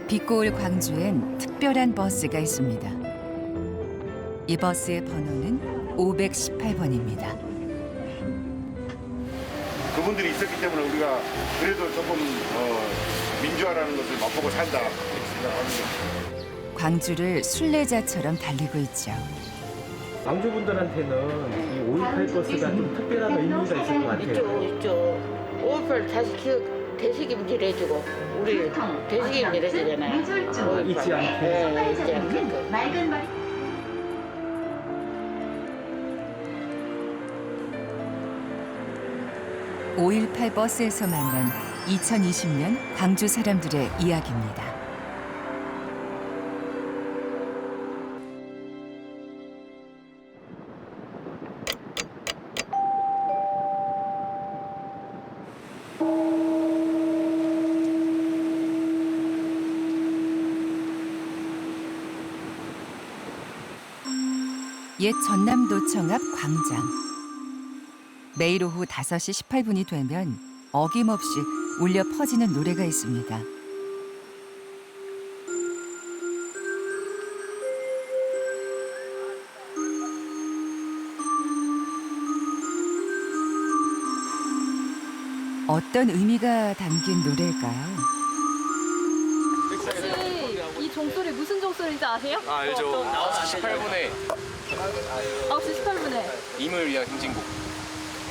빛고울 광주엔 특별한 버스가 있습니다. 이 버스의 번호는 518번입니다. 그분들이 있었기 때문에 우리가 그래도 조금 민주화라는 것을 맛보고 산다 이렇게 생각합니다. 광주를 순례자처럼 달리고 있죠. 광주분들한테는 이 5.18 버스가 좀 특별한 의미가 있을 것 같아요. 있죠. 5.18 다시 되새김질 해주고 우리 되새김질 해주잖아요. 잊지 않게. 네, 잊지 않게. 맑은 머리. (5.18) 버스에서 만난 2020년 광주 사람들의 이야기입니다. 옛 전남도청 앞 광장. 매일 오후 5시 18분이 되면 어김없이 울려 퍼지는 노래가 있습니다. 어떤 의미가 담긴 노래일까요? 혹시 이 종소리 무슨 종소리인지 아세요? 아, 알죠. 48분에 9시 18분에. 임을 위한 행진곡.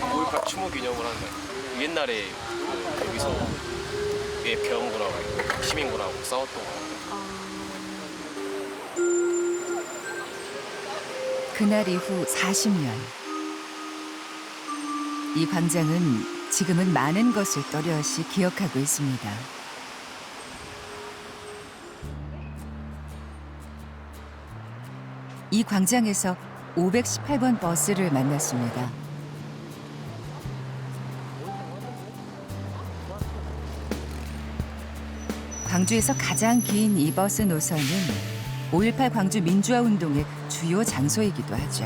5.18 추모 기념을 하는 거예요. 옛날에 여기서 병군하고 시민군하고 싸웠던 거. 그날 이후 40년. 이 광장은 지금은 많은 것을 또렷이 기억하고 있습니다. 이 광장에서 518번 버스를 만났습니다. 광주에서 가장 긴 이 버스 노선은 5.18 광주 민주화 운동의 주요 장소이기도 하죠.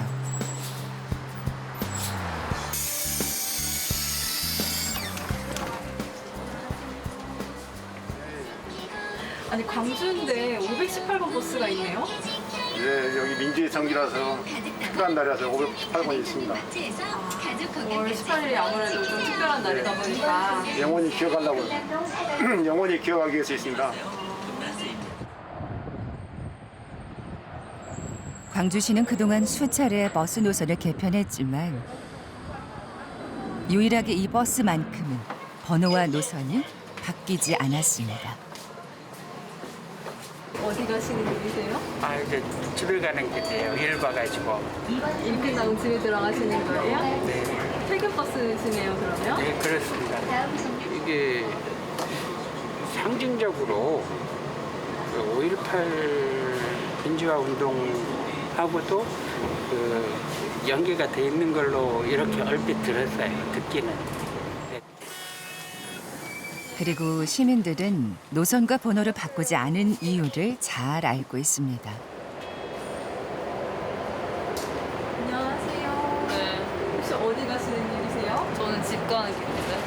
아니 광주인데 518번 버스가 있네요. 예, 여기 민주의 성지라서 특별한 날이라서 518번이 있습니다. 5월 18일이 아무래도 좀 특별한 날이다 보니까 영원히 기억하려고 영원히 기억하기 위해서 있습니다. 광주시는 그동안 수차례 버스 노선을 개편했지만 유일하게 이 버스만큼은 번호와 노선이 바뀌지 않았습니다. 어디 가시는 길이세요? 아, 이제 집에 가는 길이에요. 일 봐가지고. 일 끝나고 집에 들어가시는 거예요? 네. 퇴근 버스시네요 그러면? 네, 그렇습니다. 이게 상징적으로 5.18 민주화 운동하고도 연계가 돼 있는 걸로 이렇게 얼핏 들었어요. 듣기는. 네. 그리고 시민들은 노선과 번호를 바꾸지 않은 이유를 잘 알고 있습니다. 안녕하세요. 네, 혹시 어디 가시는 길이세요? 저는 집 가는 길인데.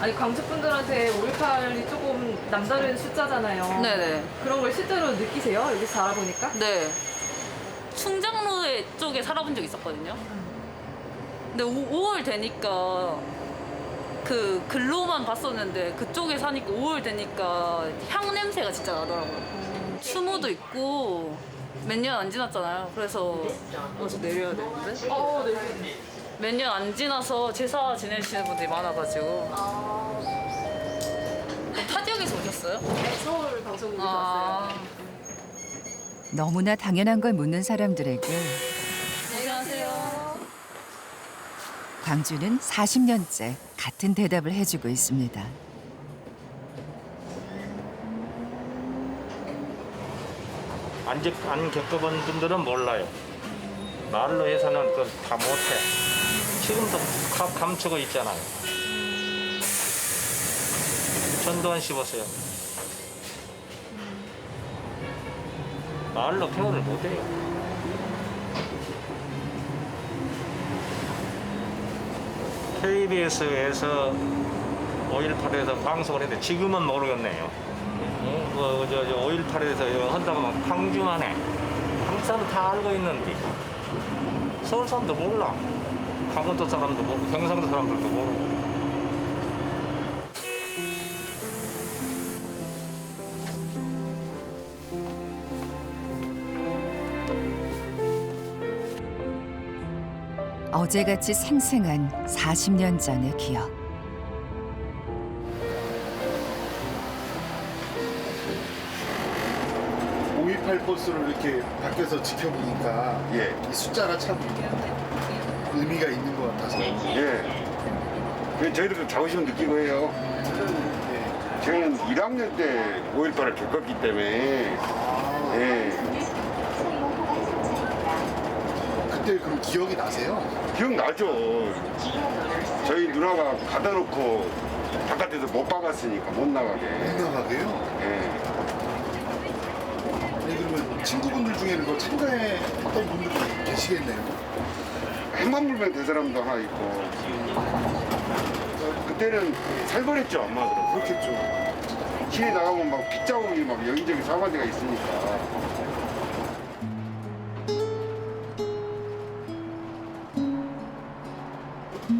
아니 광주 분들한테 5.18이 조금 남다른 숫자잖아요. 네네. 그런 걸 실제로 느끼세요? 여기서 살아보니까? 네. 충장로에 쪽에 살아본 적 있었거든요. 근데 5월 되니까 그 글로만 봤었는데 그쪽에 사니까 5월 되니까 향 냄새가 진짜 나더라고요. 추모도 있고 몇 년 안 지났잖아요. 그래서 어서 내려야 되는데. 네. 몇 년 안 지나서 제사 지내시는 분들이 많아가지고. 타 지역에서 오셨어요? 서울 방송국에서 아. 왔어요. 너무나 당연한 걸 묻는 사람들에게 안녕하세요. 광주는 40년째 같은 대답을 해주고 있습니다. 안 겪어본 분들은 몰라요. 말로 해서는 다 못해. 지금도 감추고 있잖아요. 전두환 씨 보세요. 말로 표현을 못해요. KBS에서 5.18에서 방송을 했는데 지금은 모르겠네요. 저 5.18에서 한다고 막 광주만 해. 한국 사람 다 알고 있는데 서울 사람도 몰라. 강원도 사람도 모르고 경상도 사람들도 모르고. 어제같이 생생한 40년 전의 기억. (5.18) 버스를 이렇게 밖에서 지켜보니까 예. 이 숫자가 참 의미가 있는 것 같아서. 예. 저희들도 자부심 느끼고 해요. 예. 저희는 1학년 때 5.18을 겪었기 때문에. 예. 그때 그럼 기억이 나세요? 기억나죠. 저희 누나가 가다 놓고 바깥에서 못 박았으니까 못 나가게. 민감하게요? 예. 아니 그러면 친구분들 중에는 뭐 참가했던 분들도 계시겠네요. 해만 불면 된 사람도 하나 있고. 그때는 살벌했죠, 엄마들은. 그렇겠죠. 시내 나가면 막 빗자국이 막 여기저기 사과대가 있으니까.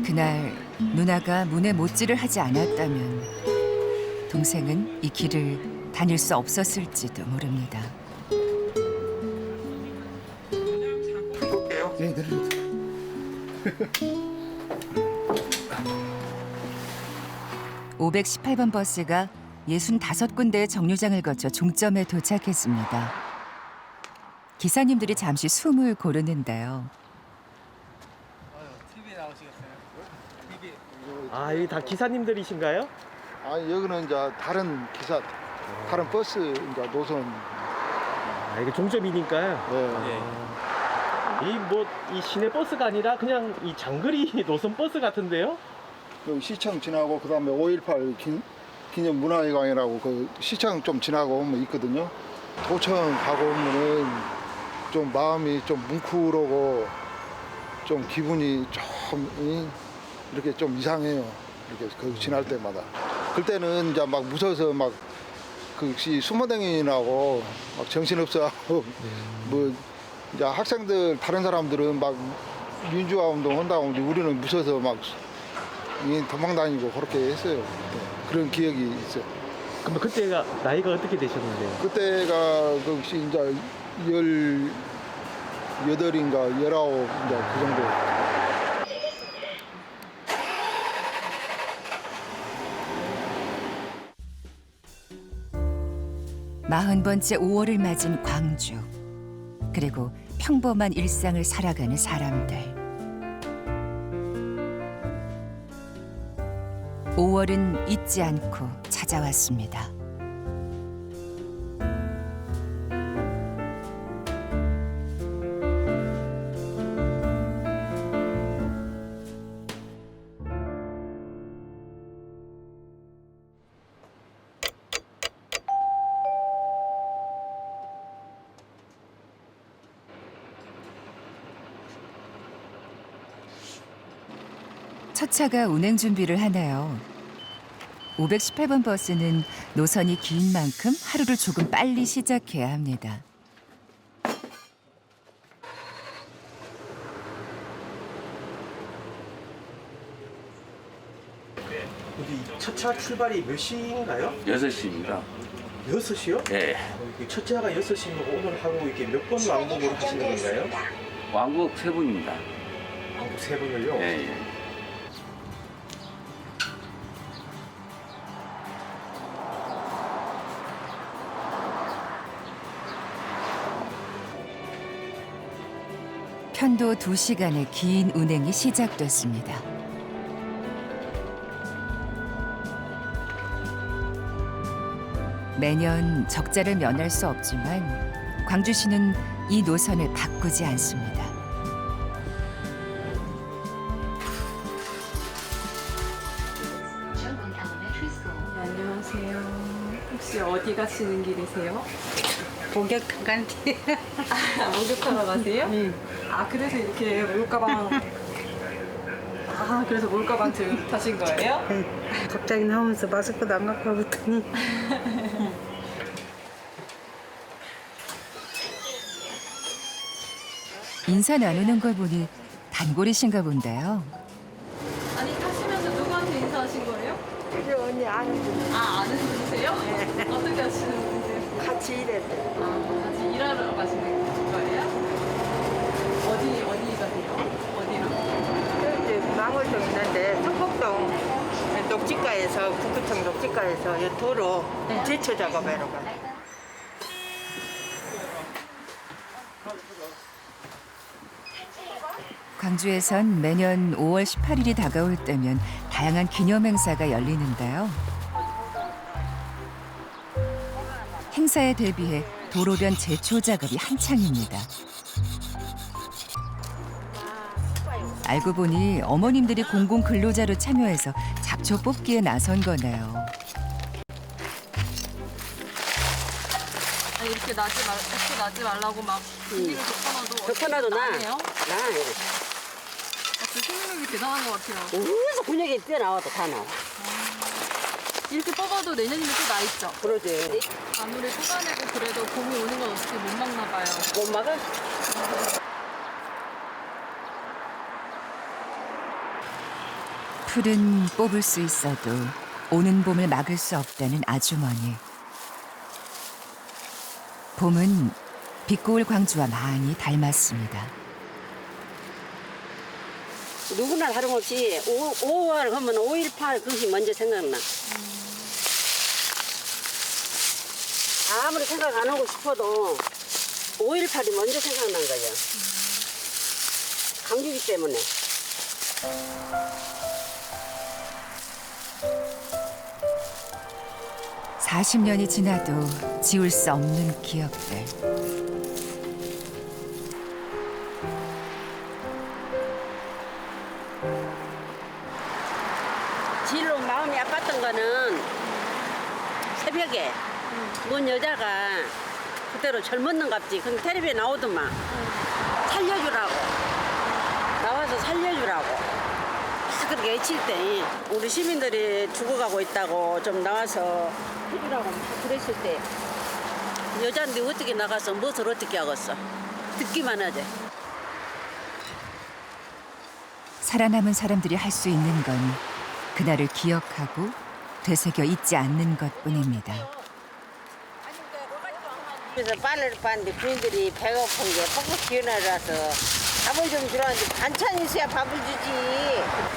그날 누나가 문에 못질을 하지 않았다면 동생은 이 길을 다닐 수 없었을지도 모릅니다. 볼게요. 네, 내려주세요. 518번 버스가 65군데의 정류장을 거쳐 종점에 도착했습니다. 기사님들이 잠시 숨을 고르는데요. 아, 여기 다 기사님들이신가요? 아 여기는 이제 다른 기사, 다른 버스 이제 노선. 아, 이게 종점이니까요. 네. 이 시내 버스가 아니라 그냥 이 장거리 노선 버스 같은데요? 여기 시청 지나고 그다음에 5.18 기념 문화회관이라고 그 시청 좀 지나고 오면 있거든요. 도청 가고 오면은 좀 마음이 좀 뭉클하고 좀 기분이 좀 이렇게 좀 이상해요. 이렇게 그 지날 때마다. 그때는 이제 막 무서워서 막 그 수모댕이라고 막 정신없어하고 뭐 이제 학생들 다른 사람들은 막 민주화 운동 한다고 하는데 우리는 무서워서 막 도망 다니고 그렇게 했어요. 네. 그런 기억이 있어요. 그럼 그때가 나이가 어떻게 되셨는데요? 그때가 그 이제 18인가 19 이제 그 정도. 40번째 5월을 맞은 광주. 그리고 평범한 일상을 살아가는 사람들. 5월은 잊지 않고 찾아왔습니다. 첫 차가 운행 준비를 하네요. 518번 버스는 노선이 긴 만큼 하루를 조금 빨리 시작해야 합니다. 근데 첫 차 출발이 몇 시인가요? 6시입니다. 6시요? 예. 첫 차가 6시면 오늘 하고 이렇게 몇 번 왕복을 하시는 건가요? 왕복 3분입니다. 왕복 3번을요? 예, 예. 편도 2시간의 긴 운행이 시작됐습니다. 매년 적자를 면할 수 없지만 광주시는 이 노선을 바꾸지 않습니다. 안녕하세요. 혹시 어디 가시는 길이세요? 목욕탕 간대. 목욕하러 가세요? 아, 그래서 이렇게 목욕가방. 아, 그래서 목욕가방 들고 타신 거예요? 갑자기 나오면서 마스크도 안 갖고 와봤더니 인사 나누는 걸 보니 단골이신가 본데요. 아니 타시면서 누구한테 인사하신 거예요? 우리 언니 아는 분 아는 분이세요? 어떻게 하시는 분이세요? 같이 일했대. 같이 일하러 가시는 거예요? 어디 가세요? 어디로? 이제 망월동 있는데 성북동 녹지가에서 북구청 녹지가에서 이 도로 제초 작업하러 가요. 광주에선 매년 5월 18일이 다가올 때면 다양한 기념 행사가 열리는데요. 행사에 대비해 도로변 제초 작업이 한창입니다. 알고 보니 어머님들이 공공 근로자로 참여해서 잡초 뽑기에 나선 거네요. 아니 이렇게 나지 말라고 막 분위기를 덮어놔도 나. 해요? 그 생명력이 대단한 것 같아요. 어디서 근육이 뛰어나와도 다 나와. 이렇게 뽑아도 내년이면 또 나 있죠? 그러지. 아무리 뽑아내고 그래도 봄이 오는 건 어떻게 못 막나 봐요. 못 막아? 풀은 뽑을 수 있어도 오는 봄을 막을 수 없다는 아주머니. 봄은 빛고울 광주와 많이 닮았습니다. 누구나 다름없이 5월 하면 5.18 그것이 먼저 생각나. 아무리 생각 안 하고 싶어도 5.18이 먼저 생각난 거죠. 강주기 때문에. 40년이 지나도 지울 수 없는 기억들. 진로 마음이 아팠던 거는 새벽에 뭔 여자가 그대로 젊었는갑지. 그럼 텔레비에 나오더만 살려주라고. 나와서 살려주라고. 막 그렇게 외칠 때 우리 시민들이 죽어가고 있다고 좀 나와서 해주라고 막 그랬을 때 여자인데 어떻게 나가서 무엇을 어떻게 하겠어. 듣기만 하지. 살아남은 사람들이 할 수 있는 건 그날을 기억하고 되새겨 잊지 않는 것뿐입니다. 그래서 빨래를 봤는데 부인들이 배고픈 게 퍽퍽 기어나라서 밥을 좀 주라는데 반찬이 있어야 밥을 주지.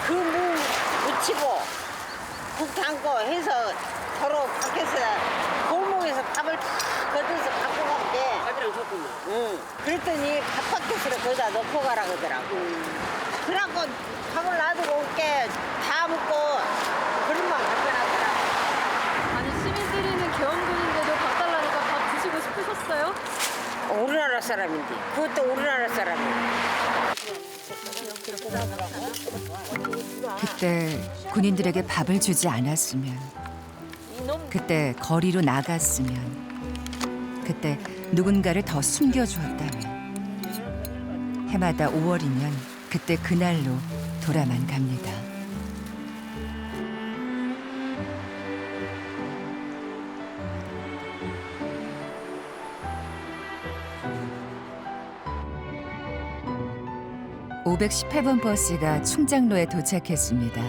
그 무 무치고 국 담고 해서 서로 밖에서 골목에서 밥을 다 걷어서 갖고 가게. 밥이랑 줬구만. 응. 그랬더니 밥 밖에서 거기다 넣고 가라 그러더라고. 그래갖고 밥을 놔두고 올게 다 먹고 그릇만 갖고 나더라고. 아니 시민들이는 개헌군인데도 밥 달라니까 밥 드시고 싶으셨어요? 우리나라 사람인데 그것도 우리나라 사람이야. 그때 군인들에게 밥을 주지 않았으면, 그때 거리로 나갔으면, 그때 누군가를 더 숨겨주었다면, 해마다 5월이면 그때 그날로 돌아만 갑니다. (518번) 버스가 충장로에 도착했습니다.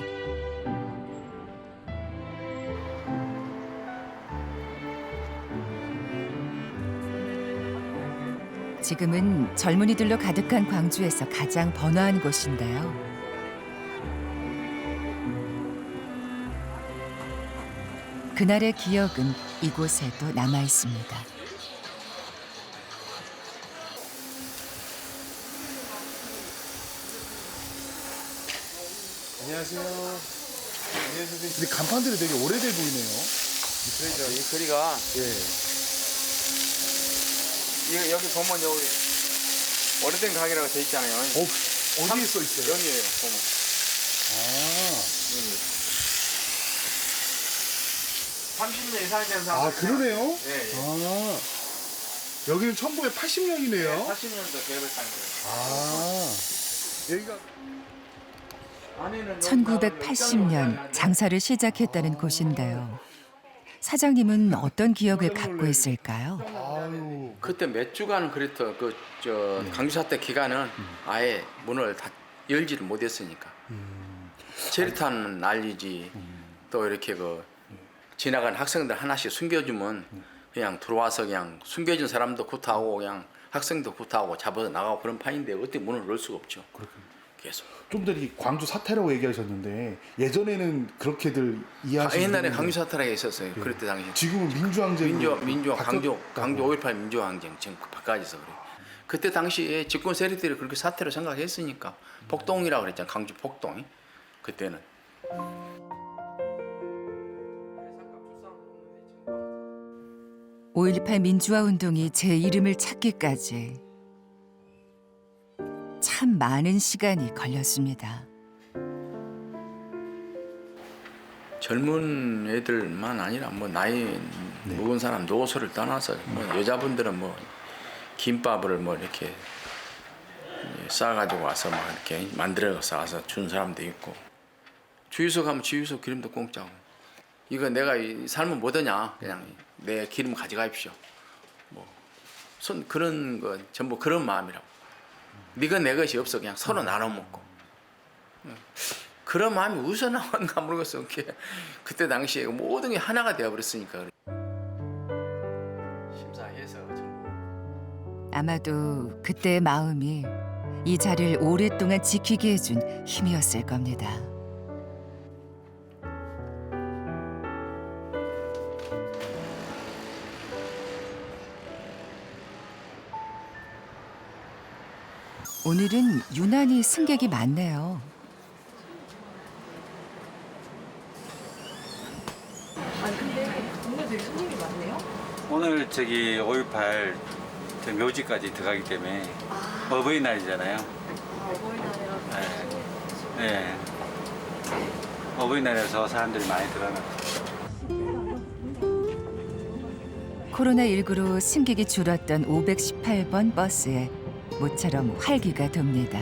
지금은 젊은이들로 가득한 광주에서 가장 번화한 곳인데요. 그날의 기억은 이곳에도 남아 있습니다. 안녕하세요. 안녕하세요. 근데 간판들이 되게 오래돼 보이네요. 그렇죠. 이 거리가 예. 여기 보면 여기 오래된 가게라고 돼 있잖아요. 어디에 써 있어요? 여기에요. 보면. 아. 여기. 30년 이상 된 사람. 아, 그러네요? 예, 예. 아. 여기는 1980년이네요. 80년도 개업한 거예요. 아. 여기가 1980년 장사를 시작했다는 곳인데요. 사장님은 어떤 기억을 갖고 있을까요? 아유, 그때 몇 주간 그랬더 강주 사태 기간은 아예 문을 다 열지를 못했으니까 체류탄 날리지 또 이렇게 지나간 학생들 하나씩 숨겨주면 그냥 들어와서 그냥 숨겨진 사람도 굿하고 그냥 학생도 굿하고 잡아서 나가고 그런 판인데 어떻게 문을 열 수가 없죠. 계속. 좀 전에 광주 사태라고 얘기하셨는데 예전에는 그렇게들 이해하시는 옛날에 강주 사태라고 있었어요. 네. 그럴 때 당시. 지금은 민주항쟁 강주 5.18 민주항쟁 지금 바꿔져서 그래. 그때 당시에 집권 세력들이 그렇게 사태로 생각했으니까 폭동이라고 그랬잖아. 강주 폭동. 그때는. (5.18) 민주화 운동이 제 이름을 찾기까지 참 많은 시간이 걸렸습니다. 젊은 애들만 아니라 뭐 나이 먹은 사람 노소를 떠나서 뭐 여자분들은 뭐 김밥을 뭐 이렇게 싸가지고 와서 막 이렇게 만들어서 와서 준 사람도 있고 주유소 가면 주유소 기름도 공짜고 이거 내가 삶은 뭐더냐 그냥 내 기름 가져가십시오. 뭐 그런 거 전부 그런 마음이라고. 네가 내 것이 없어 그냥 서로 나눠 먹고 그런 마음이 어디서 나왔는가 모르겠어. 그때 당시에 모든 게 하나가 되어버렸으니까. 심사해서 아마도 그때의 마음이 이 자리를 오랫동안 지키게 해준 힘이었을 겁니다. 오늘은 유난히 승객이 많네요. 아니 근데 오늘 되게 손님이 많네요. 오늘 저기 5.18 묘지까지 들어가기 때문에 어버이날이잖아요. 어버이날이라서. 네. 어버이날에서 사람들이 많이 들어가는. 코로나19로 승객이 줄었던 518번 버스에 모처럼 활기가 돕니다.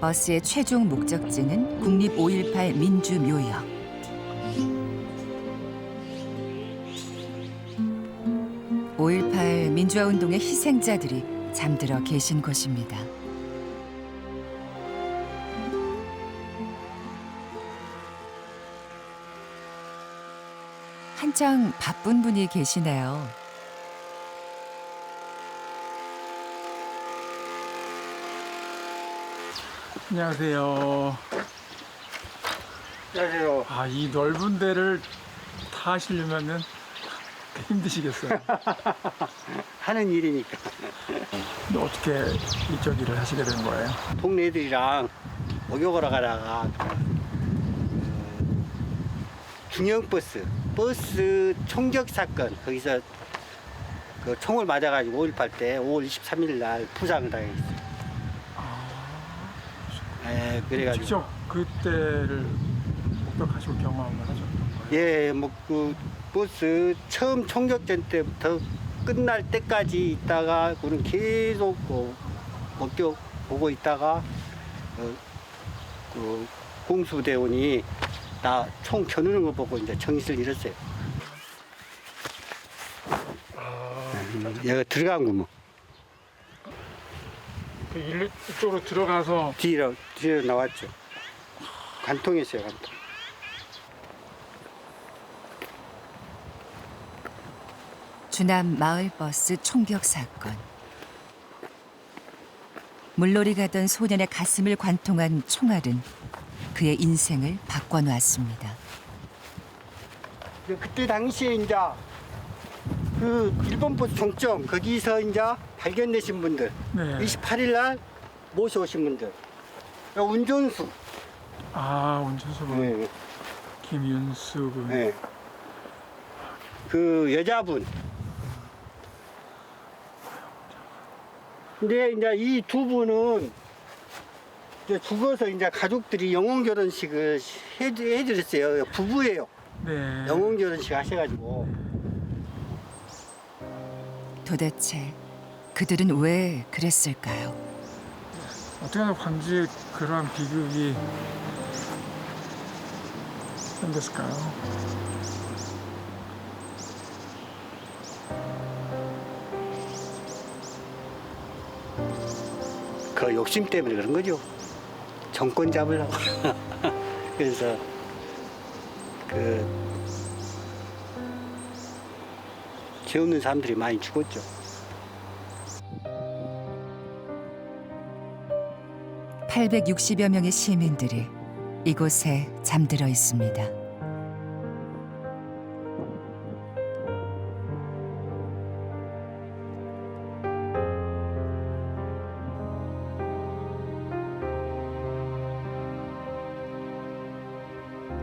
버스의 최종 목적지는 국립 5.18 민주묘역. (5.18) 민주화운동의 희생자들이 잠들어 계신 곳입니다. 한창 바쁜 분이 계시네요. 안녕하세요. 안녕하세요. 아, 이 넓은 데를 다 하시려면은 힘드시겠어요. 하는 일이니까. 근데 어떻게 이쪽 일을 하시게 된 거예요? 동네 애들이랑 목욕하러 가다가 중형버스 총격 사건 거기서 그 총을 맞아가지고 5.18 때 5월 23일 날 부상을 당했어요. 예, 그래가지고 직접 그때를 목격하시고 경험을 하셨던 거예요? 예, 뭐 그 버스 처음 총격전 때부터 끝날 때까지 있다가 그는 계속 목격 보고 있다가 그 공수대원이 나 총 겨누는 거 보고 이제 정신을 잃었어요. 얘가 들어간 구멍. 그 이쪽으로 들어가서 뒤로 나왔죠. 관통했어요, 관통. 주남 마을버스 총격 사건. 물놀이 가던 소년의 가슴을 관통한 총알은 그의 인생을 바꿔놓았습니다. 그때 당시에 이제 그 일본 버스 종점 거기서 이제 발견되신 분들, 네. 28일 날 모셔오신 분들, 운전수. 아, 운전수분. 네. 김윤수 군. 네. 그 여자분. 근데 이제 이 두 분은 이제 죽어서 이제 가족들이 영혼 결혼식을 해드렸어요. 부부예요. 네. 영혼 결혼식 하셔가지고. 도대체 그들은 왜 그랬을까요? 어떻게 하면 광주에 그러한 비극이 생겼을까요? 그 욕심 때문에 그런 거죠. 정권 잡으려고. 그래서 죄 없는 사람들이 많이 죽었죠. (860여) 명의 시민들이 이곳에 잠들어 있습니다.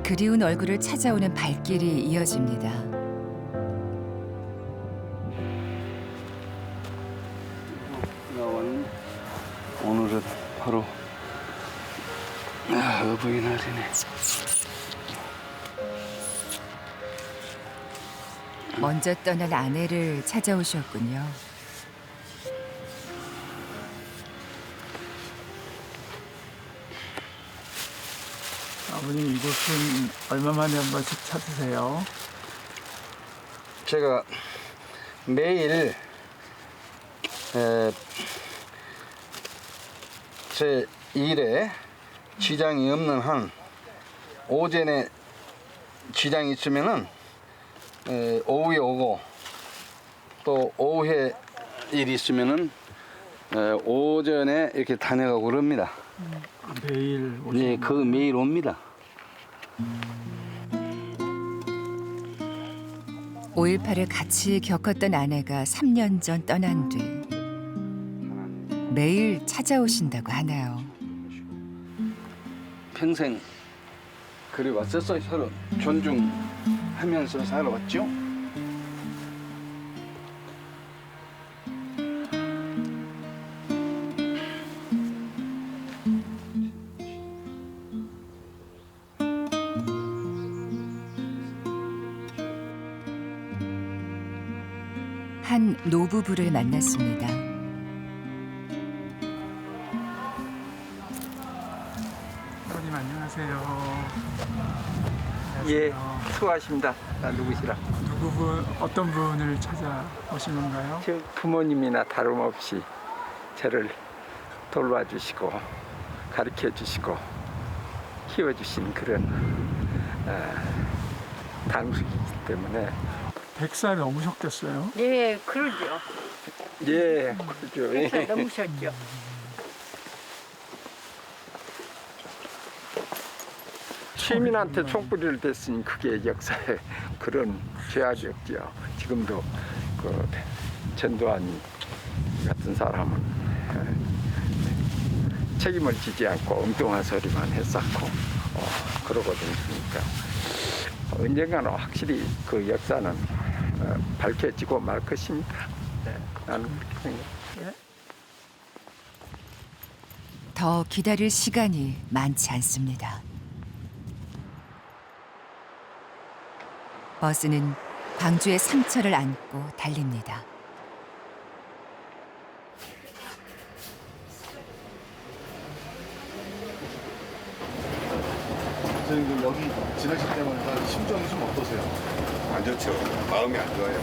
그리운 얼굴을 찾아오는 발길이 이어집니다. 오늘은 바로 어버이날이네. 먼저 떠난 아내를 찾아오셨군요. 아버님 이곳은 얼마 만에 한 번씩 찾으세요? 제가 매일 제 일에 지장이 없는 한 오전에 지장이 있으면은 오후에 오고 또 오후에 일이 있으면은 오전에 이렇게 다녀가고 그럽니다. 매일 오시는 네, 그 매일 옵니다. 5.18을 같이 겪었던 아내가 3년 전 떠난 뒤 매일 찾아오신다고 하나요. 평생 그리 왔었어요. 서로 존중하면서 살아왔죠. 한 노부부를 만났습니다. 아버님 안녕하세요. 예, 수고하십니다. 누구시라? 어떤 분을 찾아오신 건가요? 저 부모님이나 다름없이 저를 돌봐주시고 가르쳐주시고 키워주신 그런 당숙이기 때문에 100살 넘으셨겠어요? 네, 그러죠. 예, 그러죠. 100살 넘으셨죠. 시민한테 총뿌리를 댔으니 그게 역사의 그런 죄악이었죠. 지금도 그 전두환 같은 사람은 책임을 지지 않고 엉뚱한 소리만 했었고 그러거든요. 그러니까 언젠가는 확실히 그 역사는 밝혀지고 말 것입니다. 네, 나는 그렇게 생각해요. 더 기다릴 시간이 많지 않습니다. 버스는 광주의 상처를 안고 달립니다. 선생님 여기 지나실 때마다 심정이 좀 어떠세요? 안 좋죠. 마음이 안 좋아요.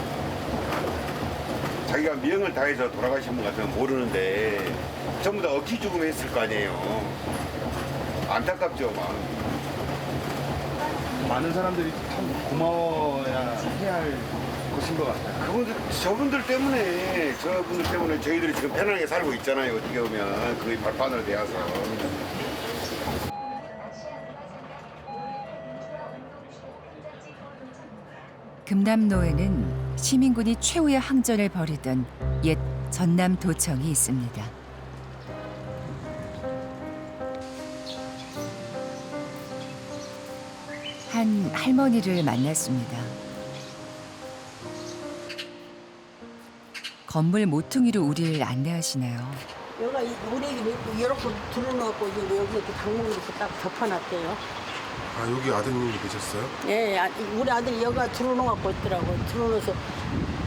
자기가 미행을 다해서 돌아가신 분 같으면 모르는데 전부 다 억지 죽음 했을 거 아니에요. 안타깝죠, 마음. 많은 사람들이 참 고마워야 해야 할 것인 것 같아요. 저분들 때문에 저희들이 지금 편안하게 살고 있잖아요. 어떻게 보면 그게 발판으로 되어서. 금남로에는 시민군이 최후의 항전을 벌이던 옛 전남도청이 있습니다. 한 할머니를 만났습니다. 건물 모퉁이로 우리를 안내하시네요. 여기가 우레기 이렇게 들어놓고 여기 이렇게 강목으로 이렇게 딱 덮어놨대요. 아, 여기 아드님이 계셨어요? 예, 우리 아들이 여기가 들어놓고 있더라고. 들어놓아서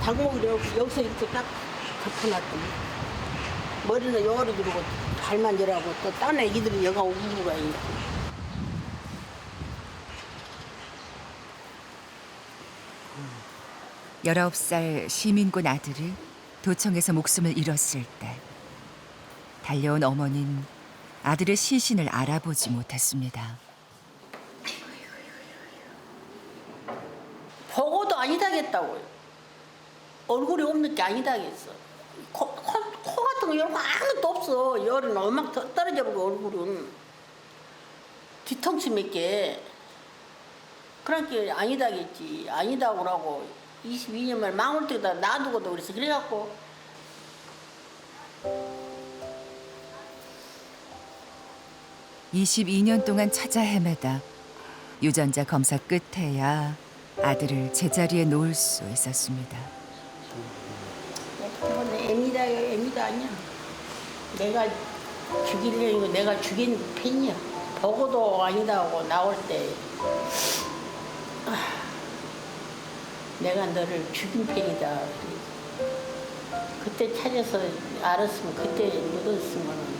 닭목을 여기서 이렇게 딱 덮어놨더니 머리는 여기로 들고 발만 열하고 또 딴 애기들이 여기가 오고 가요. 19살 시민군 아들이 도청에서 목숨을 잃었을 때 달려온 어머니는 아들의 시신을 알아보지 못했습니다. 보고도 아니다겠다고요. 얼굴이 없는 게 아니다겠어. 코 같은 거 이런 거 아무것도 없어. 열은 얼마 떨어져 버리고 얼굴은. 뒤통수 몇 개. 그러니까 아니다겠지. 아니다고 그러고 22년 만에 망울 때다 놔두고도 그래서 그래갖고. (22년) 동안 찾아 헤매다 유전자 검사 끝에야 아들을 제자리에 놓을 수 있었습니다. 애미다 아니야. 내가 죽이려고 내가 죽인 팬이야. 보고도 아니다 하고 나올 때 내가 너를 죽인 팬이다. 그때 찾아서 알았으면 그때 묻었으면.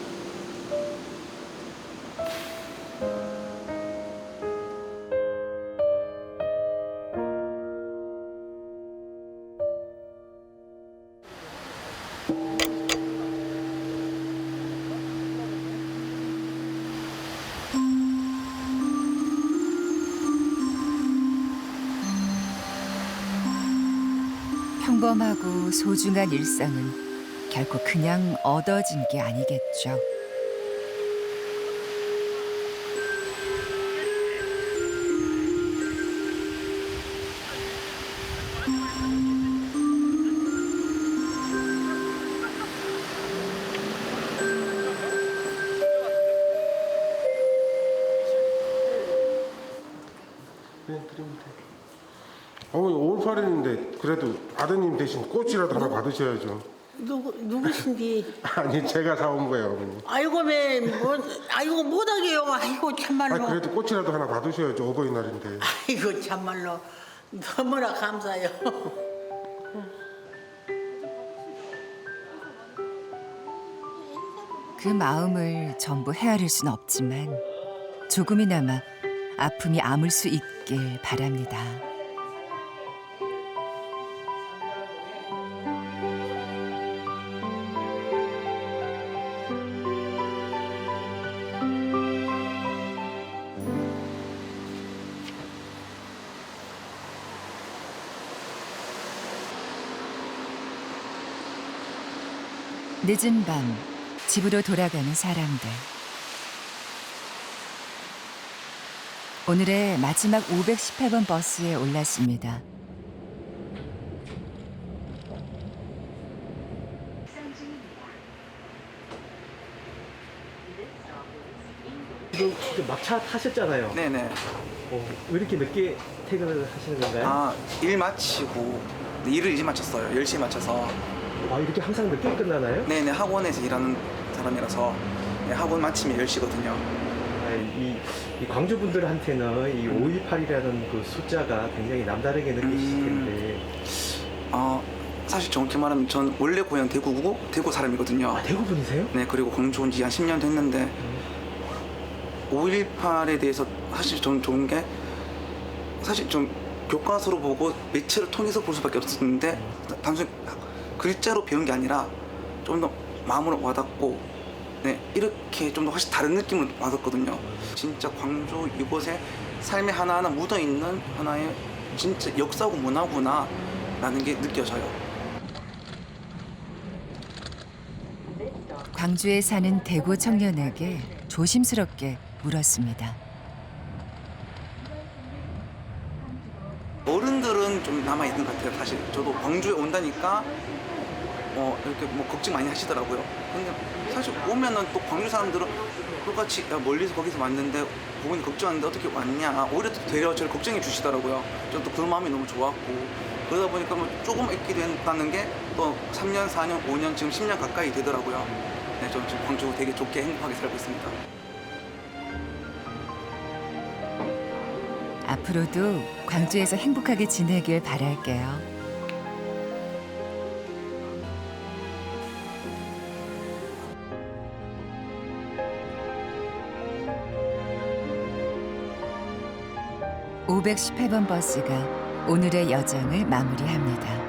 평범하고 소중한 일상은 결코 그냥 얻어진 게 아니겠죠. 어머니 5.18인데 그래도 아드님 대신 꽃이라도 하나 받으셔야죠. 누구신지? 아니 제가 사온 거예요 어머니. 아이고 아이고 못하게요. 아이고 참말로. 그래도 꽃이라도 하나 받으셔야죠 어버이날인데. 아이고 참말로 너무나 감사해요. 그 마음을 전부 헤아릴 순 없지만 조금이나마 아픔이 아물 수 있길 바랍니다. 늦은 밤 집으로 돌아가는 사람들. 오늘의 마지막 518번 버스에 올랐습니다. 지금 막차 타셨잖아요. 네네. 왜 이렇게 늦게 퇴근을 하시는 건가요? 일 마치고 일을 일찍 마쳤어요. 10시에 마쳐서. 이렇게 항상 늦게 끝나나요? 네네. 학원에서 일하는 사람이라서 학원 마치면 10시거든요. 이 광주 분들한테는 이 5.18이라는 그 숫자가 굉장히 남다르게 느끼실 텐데. 사실 정확히 말하면 전 원래 고향 대구고 대구 사람이거든요. 대구 분이세요? 네. 그리고 광주 온 지 한 10년 됐는데 5.18에 대해서 사실 전 좋은 게 사실 좀 교과서로 보고 매체를 통해서 볼 수밖에 없었는데 단순히 글자로 배운 게 아니라 좀 더 마음으로 와닿고 이렇게 좀 더 훨씬 다른 느낌을 받았거든요. 진짜 광주 이곳에 삶의 하나하나 묻어있는 하나의 진짜 역사고 문화구나 라는 게 느껴져요. 광주에 사는 대구 청년에게 조심스럽게 물었습니다. 어른들은 좀 남아있는 것 같아요. 사실 저도 광주에 온다니까 이렇게 걱정 많이 하시더라고요. 근데 사실 오면은 또 광주 사람들은 똑같이 멀리서 거기서 왔는데 부모님 걱정하는데 어떻게 왔냐, 오히려 또 되려 저를 걱정해 주시더라고요. 저는 또 그런 마음이 너무 좋았고 그러다 보니까 조금 있게 된다는 게 또 3년, 4년, 5년, 지금 10년 가까이 되더라고요. 네, 저는 지금 광주 되게 좋게 행복하게 살고 있습니다. 앞으로도 광주에서 행복하게 지내길 바랄게요. (518번) 버스가 오늘의 여정을 마무리합니다.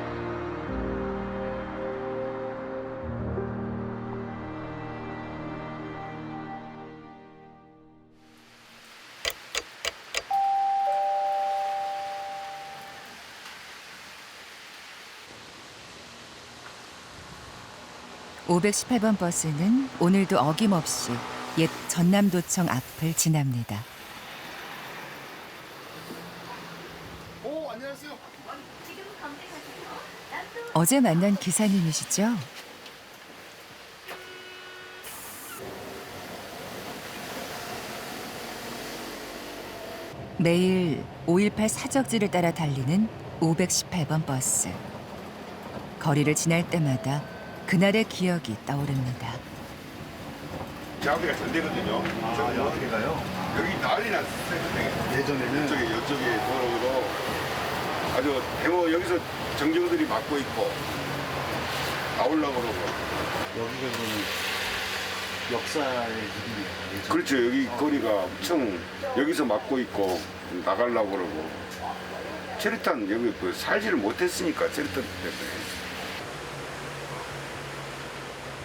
(518번) 버스는 오늘도 어김없이 옛 전남도청 앞을 지납니다. 오, 안녕하세요. 어제 만난 기사님이시죠? 매일 5.18 사적지를 따라 달리는 518번 버스. 거리를 지날 때마다 그날의 기억이 떠오릅니다. 제 앞에가 전대거든요. 아, 여기가요? 여기 난리 났어요. 예전에는? 이쪽에 도로로 아주 대모 여기서 정정들이 막고 있고 나오려고 그러고. 여기가 그러면 역사의 이름이에요. 그렇죠. 여기 거리가 엄청 여기서 막고 있고 나가려고 그러고. 체류탄 여기 그 살지를 못했으니까 체류탄 때문에.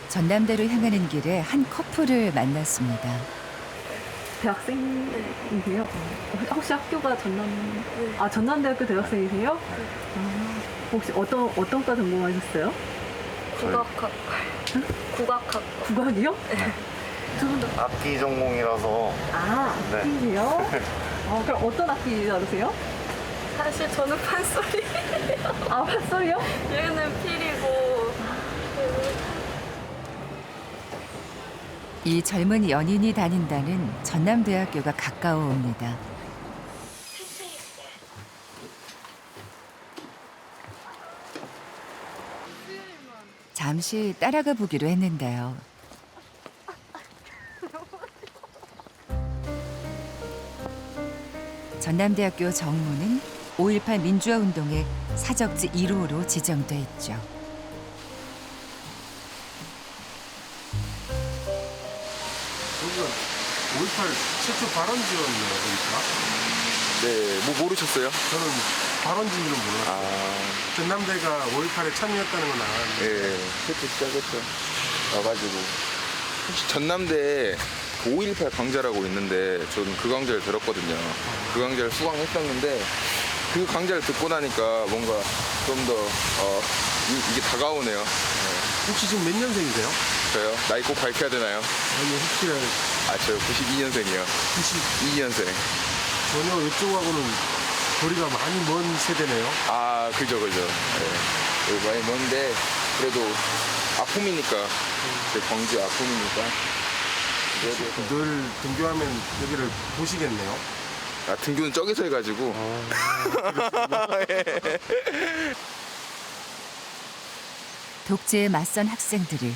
전남대로 향하는 길에 한 커플을 만났습니다. 대학생이세요? 혹시 학교가 전남대학교 대학생이세요? 혹시 어떤 과 전공하셨어요? 국악학. 국악학. 국악이요? 두 분 다. 악기 전공이라서. 네. 악기세요? 그럼 어떤 악기 다루세요? 사실 저는 판소리. 아, 판소리요? 얘는 필이고. 이 젊은 연인이 다닌다는 전남대학교가 가까워옵니다. 잠시 따라가 보기로 했는데요. 전남대학교 정문은 5.18 민주화 운동의 사적지 1호로 지정돼 있죠. 여기가 5.18 최초 발원지였네요, 그러니까. 네, 뭐 모르셨어요? 저는 발원지인지는 몰랐어요. 전남대가 5.18에 참여했다는 건 알았는데. 네, 최초 시작했죠. 와가지고. 혹시 전남대에 5.18 강좌라고 있는데 저는 그 강좌를 들었거든요. 그 강좌를 수강했었는데 그 강좌를 듣고 나니까 뭔가 좀 더 이게 다가오네요. 네. 혹시 지금 몇 년생이세요? 저요? 나이 꼭 밝혀야 되나요? 아니, 혹시 저 92년생이요. 92년생. 전혀 이쪽하고는 거리가 많이 먼 세대네요. 그죠. 네. 여기 많이 먼데 그래도 아픔이니까 제 광주 아픔이니까 늘 등교하면 여기를 보시겠네요. 등교는 저기서 해가지고. 독재에 맞선 학생들이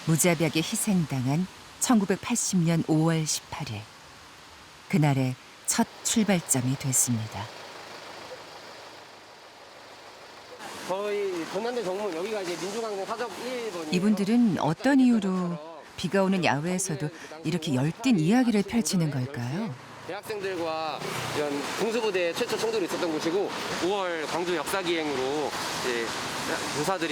무자비하게 희생당한 1980년 5월 18일. 그날의 첫 출발점이 됐습니다. 저희 전남대 정문 여기가 이제 민주강릉 사적 1번이에요. 이분들은 어떤 이유로 비가 오는 야외에서도 이렇게 열띤 이야기를 펼치는 걸까요? 대학생들과 이런 공수부대 최초 총들이 있었던 곳이고 5월 광주 역사기행으로 이제 교사들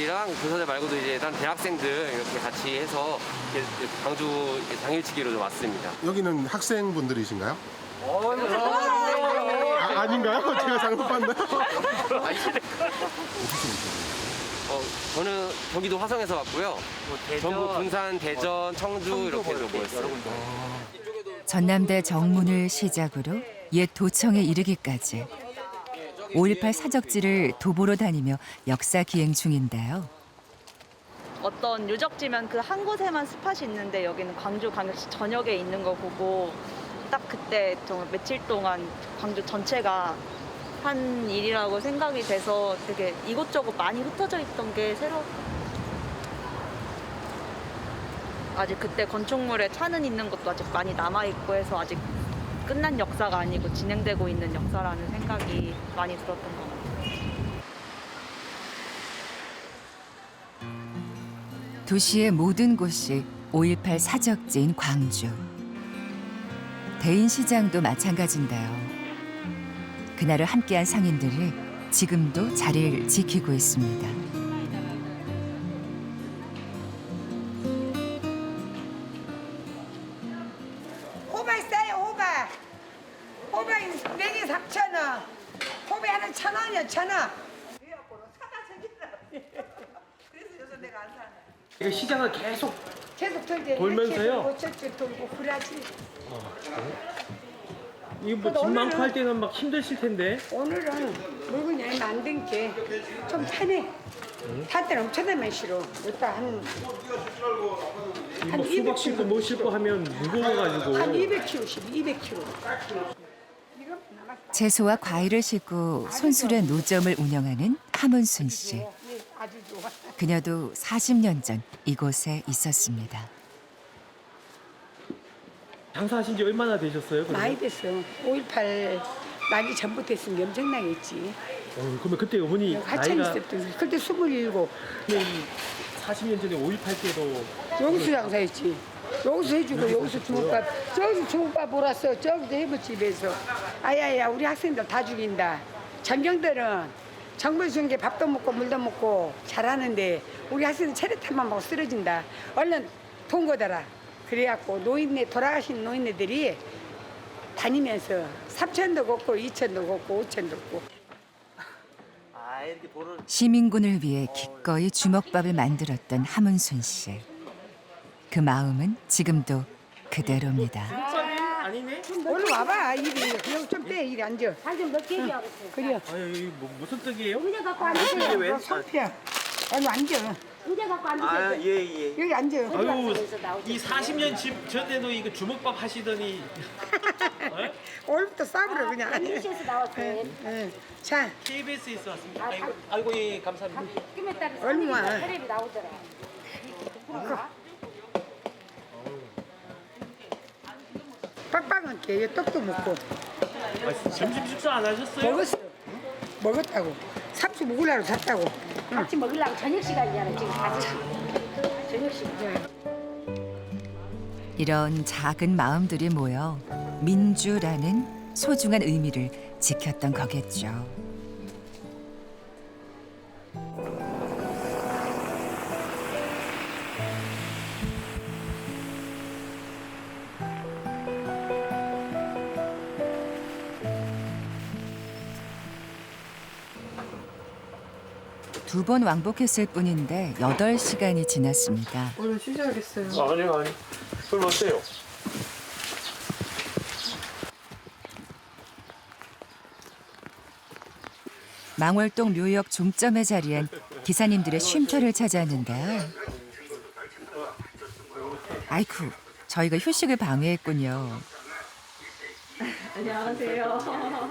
말고도 이제 다른 대학생들 이렇게 같이 해서 이렇게 광주 당일치기로 좀 왔습니다. 여기는 학생분들이신가요? 아닌가요? 제가 잘못 봤나요? 저는 경기도 화성에서 왔고요. 전북 군산, 대전, 청주 이렇게 해서 모였어요. 전남대 정문을 시작으로 옛 도청에 이르기까지 5.18 사적지를 도보로 다니며 역사 기행 중인데요. 어떤 유적지면 그 한 곳에만 스팟이 있는데 여기는 광주광역시 전역에 있는 거 보고 딱 그때 정말 며칠 동안 광주 전체가 한 일이라고 생각이 돼서 되게 이곳저곳 많이 흩어져 있던 게 아직 그때 건축물에 차는 있는 것도 아직 많이 남아있고 해서 아직 끝난 역사가 아니고 진행되고 있는 역사라는 생각이 많이 들었던 것 같아요. 도시의 모든 곳이 5.18 사적지인 광주. 대인시장도 마찬가지인데요. 그날을 함께한 상인들이 지금도 자리를 지키고 있습니다. 호박 싸요, 호박. 호박 4개 3,000원. 호박 하나 1,000원이야, 1,000원. 이거 시장을 계속 돌지. 돌면서요? 저쪽 돌고 그래야지. 이거 뭐 집 많고 할 때는 막 힘드실 텐데. 오늘은 물건이 얼마 안 된 게 좀 편해. 탈 때는 엄청나게 싫어. 일단 한 뭐 수박 싣고 뭐 싣고 하면 무거워가지고. 한 200kg 씩 200kg. 채소와 과일을 싣고 손수레 노점을 운영하는 하문순 씨. 아주 좋아. 그녀도 40년 전 이곳에 있었습니다. 장사하신 지 얼마나 되셨어요? 그러면? 많이 됐어. 5.18 나기 전부터 했으면 엄청나게 했지. 그러면 그때 어머니 한참 나이가 있을 때 그때 27. 40년 전에 5.18 때도 여기서 장사했지. 여기서 해주고 여기서 주먹밥. 저기서 주먹밥 몰았어. 저기서 해물집에서. 아야야 우리 학생들 다 죽인다. 전경들은 정부 준 게 밥도 먹고 물도 먹고 잘하는데 우리 학생들 체리탄만 먹고 쓰러진다. 얼른 돈 거더라. 그래갖고 노인네 돌아가신 노인네들이 다니면서 3,000도 걷고 2,000도 걷고 5,000도 걷고. 시민군을 위해 기꺼이 주먹밥을 만들었던 하문순 씨. 그 마음은 지금도 그대로입니다. 아니네? 얼른 와봐. 이리 여기 좀 떼. 이리 앉아. 한좀 넣게 해줘. 그래. 아유 이거 뭐 무슨 떡이에요? 이제 갖고 앉으세요. 왜? 손피야. 얼른 앉아. 이제 갖고 앉으세요. 예. 여기 앉아. 아유 이 40년 집 전에도 이거 주먹밥 하시더니 오늘부터 싸버려 그냥. MBC에서 나왔어요. 자. KBS에서 왔습니다. 아이고 예 감사합니다. 얼른 와. 텔레비 나오더라. 빡빡한 게 떡도 먹고. 점심 식사 안 하셨어요? 먹었어. 먹었다고. 삽수 먹으려고 샀다고. 같이 먹으려고 저녁 시간이잖아 지금 같이. 저녁 시간. 이런 작은 마음들이 모여 민주라는 소중한 의미를 지켰던 거겠죠. 두 번 왕복했을 뿐인데 8시간이 지났습니다. 오늘 쉬셔야겠어요. 아니요. 그럼 어때요? 망월동 묘역 종점에 자리한 기사님들의 쉼터를 찾았는데요. 아이쿠, 저희가 휴식을 방해했군요. 안녕하세요.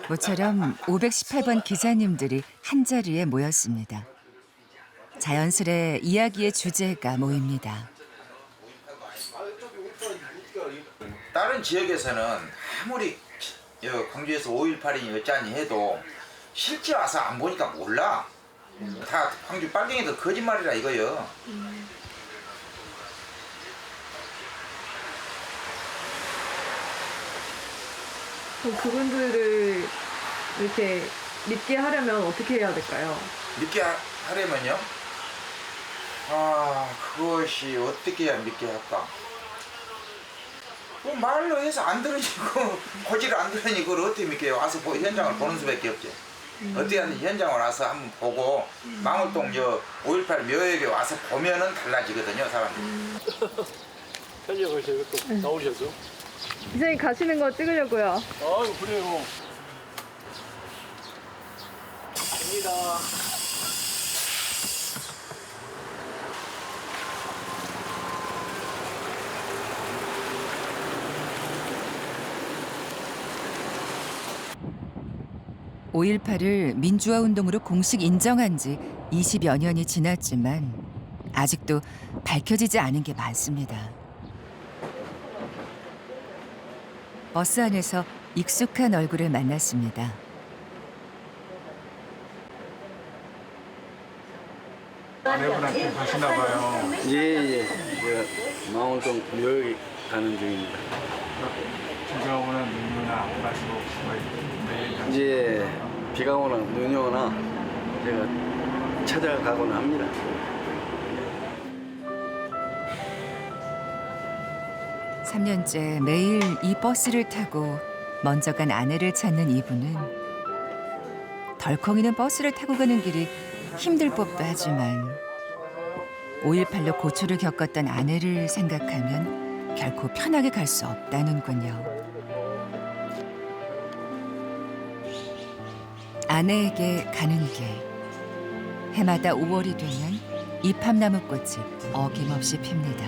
모처럼 518번 기사님들이 한자리에 모였습니다. 자연스레 이야기의 주제가 모입니다. 다른 지역에서는 아무리 광주에서 5.18이니 어쩌니 해도 실제 와서 안 보니까 몰라. 다 광주 빨갱이들 거짓말이라 이거요. 그럼 그분들을 이렇게 믿게 하려면 어떻게 해야 될까요? 믿게 하려면요? 아, 그것이 어떻게 해야 믿게 할까? 뭐 말로 해서 안 들으시고 고지를 안 들으니 그걸 어떻게 믿게요? 와서 현장을 보는 수밖에 없지. 어떻게 하든지 현장을 와서 한번 보고 망월동 5.18 묘역에 와서 보면은 달라지거든요, 사람들이. 현장을 제가 또 나오셔서. 이사님 가시는 거 찍으려고요. 아이고 그래요. 갑니다. (5.18을) 민주화 운동으로 공식 인정한 지 20여 년이 지났지만 아직도 밝혀지지 않은 게 많습니다. 버스 안에서 익숙한 얼굴을 만났습니다. 아내분한테 가시나 봐요. 예. 망월동 묘역에 가는 중입니다. 비가 오거나 눈이 오나 안 가시고 매일 이제 비가 오나 눈이 오나 제가 찾아가곤 합니다. 3년째 매일 이 버스를 타고 먼저 간 아내를 찾는 이분은 덜컹이는 버스를 타고 가는 길이 힘들 법도 하지만 5.18로 고초를 겪었던 아내를 생각하면 결코 편하게 갈 수 없다는군요. 아내에게 가는 길. 해마다 5월이 되면 이팝나무꽃이 어김없이 핍니다.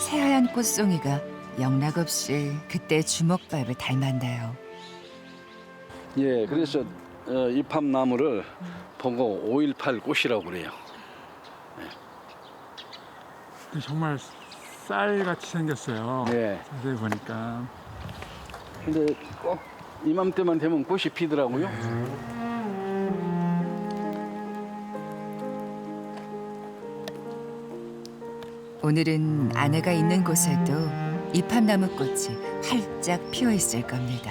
새하얀 꽃송이가 영락없이 그때 주먹밥을 닮았나요. 예, 그래서 이팝나무를 보고 5.18 꽃이라고 그래요. 정말 쌀같이 생겼어요. 네. 자세히 보니까. 근데 꼭 이맘때만 되면 꽃이 피더라고요. 오늘은 아내가 있는 곳에도 이팝나무 꽃이 활짝 피어 있을 겁니다.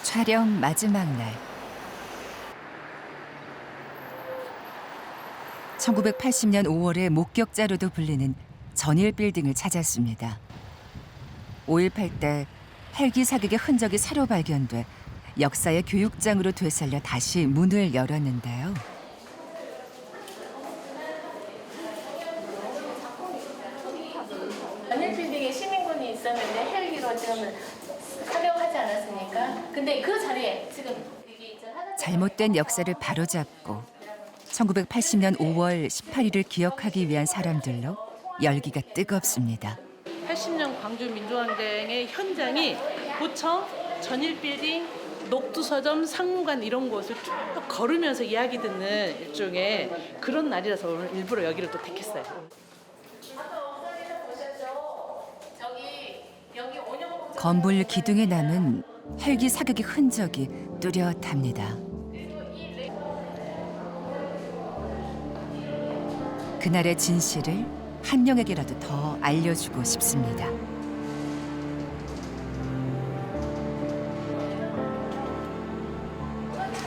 촬영 마지막 날. 1980년 5월의 목격자로도 불리는 전일 빌딩을 찾았습니다. 5.18 때 헬기 사격의 흔적이 새로 발견돼 역사의 교육장으로 되살려 다시 문을 열었는데요. 전일 빌딩에 시민군이 있었는데 헬기로 지금 사격하지 않았습니까? 근데 그 자리에 지금 잘못된 역사를 바로잡고 1980년 5월 18일을 기억하기 위한 사람들로 열기가 뜨겁습니다. 80년 광주 민주항쟁의 현장이 고청, 전일빌딩, 녹두서점, 상무관 이런 곳을 쭉 걸으면서 이야기 듣는 일종의 그런 날이라서 오늘 일부러 여기를 또 택했어요. 건물 기둥에 남은 헬기 사격의 흔적이 뚜렷합니다. 그날의 진실을 한 명에게라도 더 알려주고 싶습니다.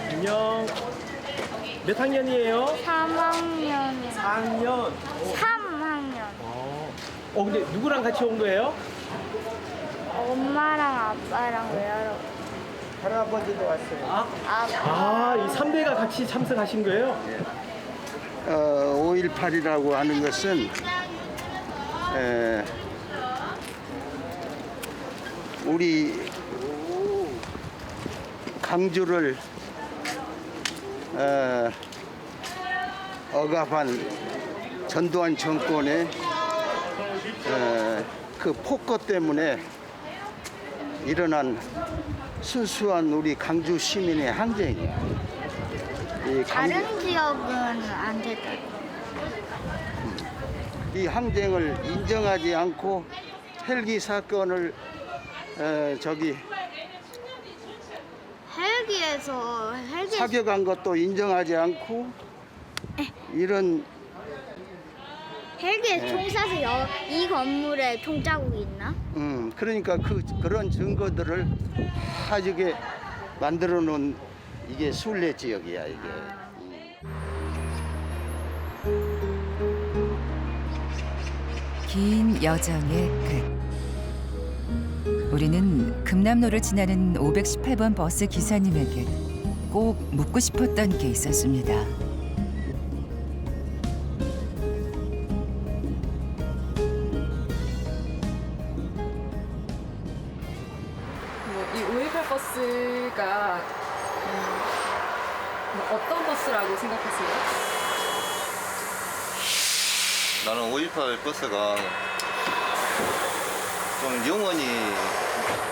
안녕. 몇 학년이에요? 3학년이요. 4학년. 3학년. 근데 누구랑 같이 온 거예요? 엄마랑 아빠랑 외할아버지. 할아버지도 왔어요. 이 3대가 같이 참석하신 거예요? 5.18이라고 하는 것은 우리 강주를 억압한 전두환 정권의 그 폭거 때문에 일어난 순수한 우리 강주 시민의 항쟁이에요. 다른 지역은 안 됐다. 이 항쟁을 인정하지 않고 헬기 사건을 헬기에서 사격한 것도 인정하지 않고 이런 헬기에 총 쏴서 이 건물에 총 자국이 있나? 그러니까 그런 증거들을 하게 만들어 놓은 이게 순례 지역이야 이게. 긴 여정의 끝. 우리는 금남로를 지나는 518번 버스 기사님에게 꼭 묻고 싶었던 게 있었습니다. 이 5.18 버스가 어떤 버스라고 생각하세요? 나는 5.18 버스가 좀 영원히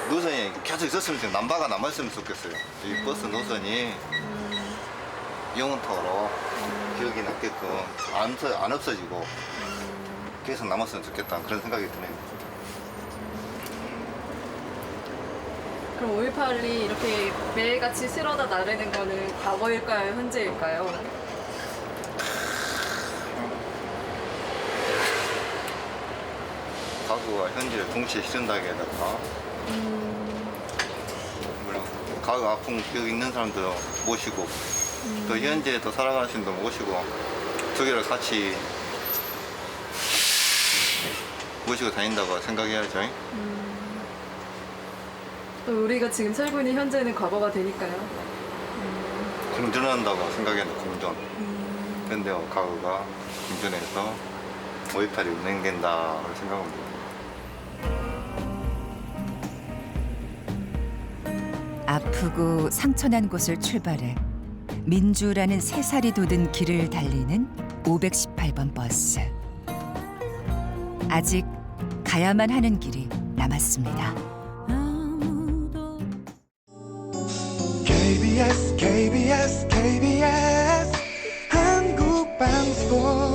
노선이 계속 있었으면 좋겠어요. 남바가 남았으면 좋겠어요. 이 버스 노선이 영원토록 기억이 남게끔 안 없어지고 계속 남았으면 좋겠다 그런 생각이 드네요. 그럼 5.18이 이렇게 매일같이 실어다 나르는 거는 과거일까요? 현재일까요? 과거와 현재를 동시에 실현하게다가 과거 아픈 기억 있는 사람들 모시고 또 현재에 또 살아가시는 분들 모시고 두 개를 같이 모시고 다닌다고 생각해야죠. 또 우리가 지금 살고 있는 현재는 과거가 되니까요. 공존한다고 생각했는데 공존. 근데 과거가 공존해서 5.18이 운행된다고 생각합니다. 아프고 상처난 곳을 출발해 민주라는 새살이 돋은 길을 달리는 518번 버스. 아직 가야만 하는 길이 남았습니다. KBS KBS KBS 한국방송